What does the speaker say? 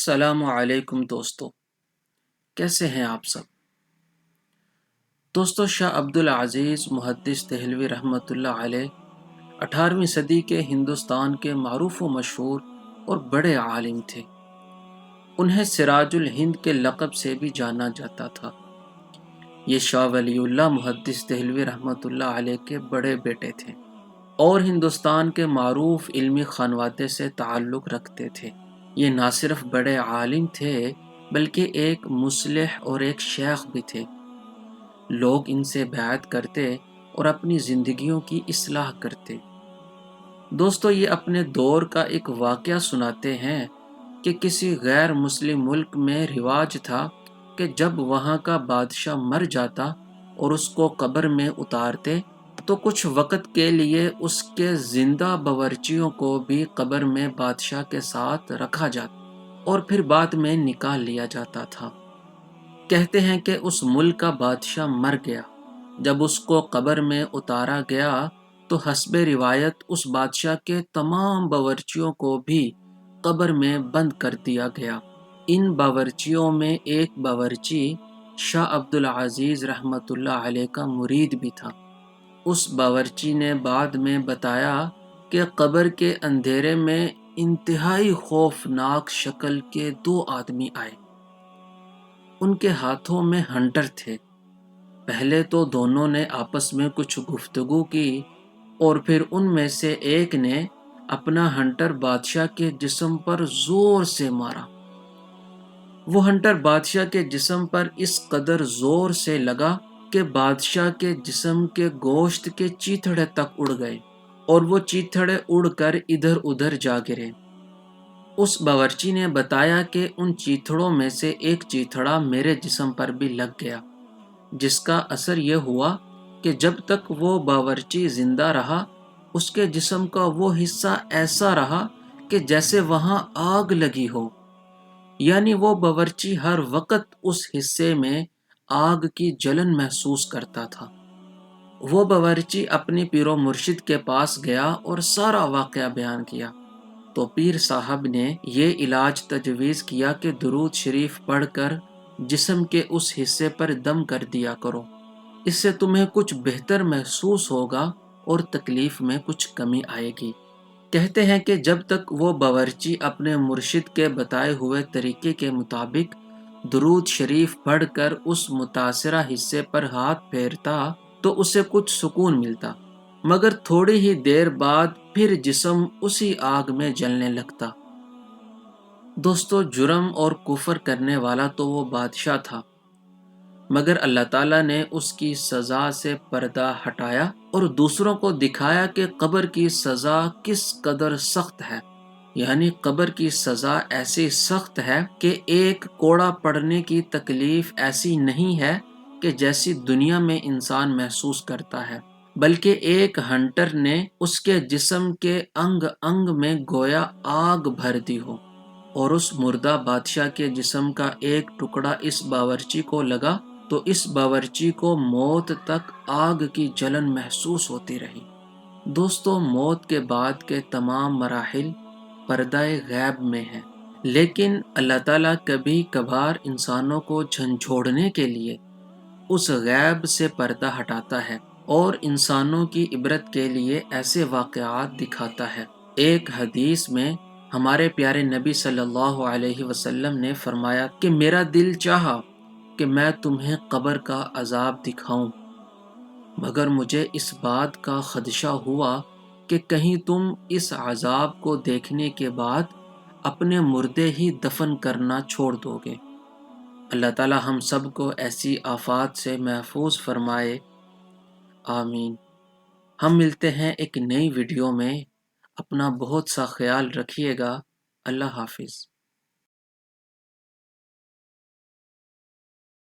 السلام علیکم دوستو، کیسے ہیں آپ سب؟ دوستو، شاہ عبد العزیز محدث دہلوی رحمۃ اللہ علیہ 18ویں صدی کے ہندوستان کے معروف و مشہور اور بڑے عالم تھے۔ انہیں سراج الہند کے لقب سے بھی جانا جاتا تھا۔ یہ شاہ ولی اللہ محدث دہلوی رحمۃ اللہ علیہ کے بڑے بیٹے تھے اور ہندوستان کے معروف علمی خانوادے سے تعلق رکھتے تھے۔ یہ نہ صرف بڑے عالم تھے بلکہ ایک مصلح اور ایک شیخ بھی تھے۔ لوگ ان سے بیعت کرتے اور اپنی زندگیوں کی اصلاح کرتے۔ دوستو، یہ اپنے دور کا ایک واقعہ سناتے ہیں کہ کسی غیر مسلم ملک میں رواج تھا کہ جب وہاں کا بادشاہ مر جاتا اور اس کو قبر میں اتارتے تو کچھ وقت کے لیے اس کے زندہ باورچیوں کو بھی قبر میں بادشاہ کے ساتھ رکھا جاتا اور پھر بعد میں نکال لیا جاتا تھا۔ کہتے ہیں کہ اس ملک کا بادشاہ مر گیا۔ جب اس کو قبر میں اتارا گیا تو حسب روایت اس بادشاہ کے تمام باورچیوں کو بھی قبر میں بند کر دیا گیا۔ ان باورچیوں میں ایک باورچی شاہ عبد العزیز رحمۃ اللہ علیہ کا مرید بھی تھا۔ اس باورچی نے بعد میں بتایا کہ قبر کے اندھیرے میں انتہائی خوفناک شکل کے 2 آدمی آئے۔ ان کے ہاتھوں میں ہنٹر تھے۔ پہلے تو دونوں نے آپس میں کچھ گفتگو کی اور پھر ان میں سے ایک نے اپنا ہنٹر بادشاہ کے جسم پر زور سے مارا۔ وہ ہنٹر بادشاہ کے جسم پر اس قدر زور سے لگا کہ بادشاہ کے جسم کے گوشت کے چیتھڑے تک اڑ گئے اور وہ چیتھڑے اڑ کر ادھر ادھر جا گرے۔ اس باورچی نے بتایا کہ ان چیتھڑوں میں سے ایک چیتھڑا میرے جسم پر بھی لگ گیا، جس کا اثر یہ ہوا کہ جب تک وہ باورچی زندہ رہا اس کے جسم کا وہ حصہ ایسا رہا کہ جیسے وہاں آگ لگی ہو، یعنی وہ باورچی ہر وقت اس حصے میں آگ کی جلن محسوس کرتا تھا۔ وہ باورچی اپنی پیر و مرشد کے پاس گیا اور سارا واقعہ بیان کیا تو پیر صاحب نے یہ علاج تجویز کیا کہ درود شریف پڑھ کر جسم کے اس حصے پر دم کر دیا کرو، اس سے تمہیں کچھ بہتر محسوس ہوگا اور تکلیف میں کچھ کمی آئے گی۔ کہتے ہیں کہ جب تک وہ باورچی اپنے مرشد کے بتائے ہوئے طریقے کے مطابق درود شریف پڑھ کر اس متاثرہ حصے پر ہاتھ پھیرتا تو اسے کچھ سکون ملتا، مگر تھوڑی ہی دیر بعد پھر جسم اسی آگ میں جلنے لگتا۔ دوستو، جرم اور کفر کرنے والا تو وہ بادشاہ تھا، مگر اللہ تعالیٰ نے اس کی سزا سے پردہ ہٹایا اور دوسروں کو دکھایا کہ قبر کی سزا کس قدر سخت ہے۔ یعنی قبر کی سزا ایسی سخت ہے کہ ایک کوڑا پڑنے کی تکلیف ایسی نہیں ہے کہ جیسی دنیا میں انسان محسوس کرتا ہے، بلکہ ایک ہنٹر نے اس کے جسم کے انگ انگ میں گویا آگ بھر دی ہو، اور اس مردہ بادشاہ کے جسم کا ایک ٹکڑا اس باورچی کو لگا تو اس باورچی کو موت تک آگ کی جلن محسوس ہوتی رہی۔ دوستو، موت کے بعد کے تمام مراحل پردہ غیب میں ہیں، لیکن اللہ تعالیٰ کبھی کبھار انسانوں کو جھنجھوڑنے کے لیے اس غیب سے پردہ ہٹاتا ہے اور انسانوں کی عبرت کے لیے ایسے واقعات دکھاتا ہے۔ ایک حدیث میں ہمارے پیارے نبی صلی اللہ علیہ وسلم نے فرمایا کہ میرا دل چاہا کہ میں تمہیں قبر کا عذاب دکھاؤں، مگر مجھے اس بات کا خدشہ ہوا کہ کہیں تم اس عذاب کو دیکھنے کے بعد اپنے مردے ہی دفن کرنا چھوڑ دو گے۔ اللہ تعالی ہم سب کو ایسی آفات سے محفوظ فرمائے، آمین۔ ہم ملتے ہیں ایک نئی ویڈیو میں۔ اپنا بہت سا خیال رکھیے گا۔ اللہ حافظ۔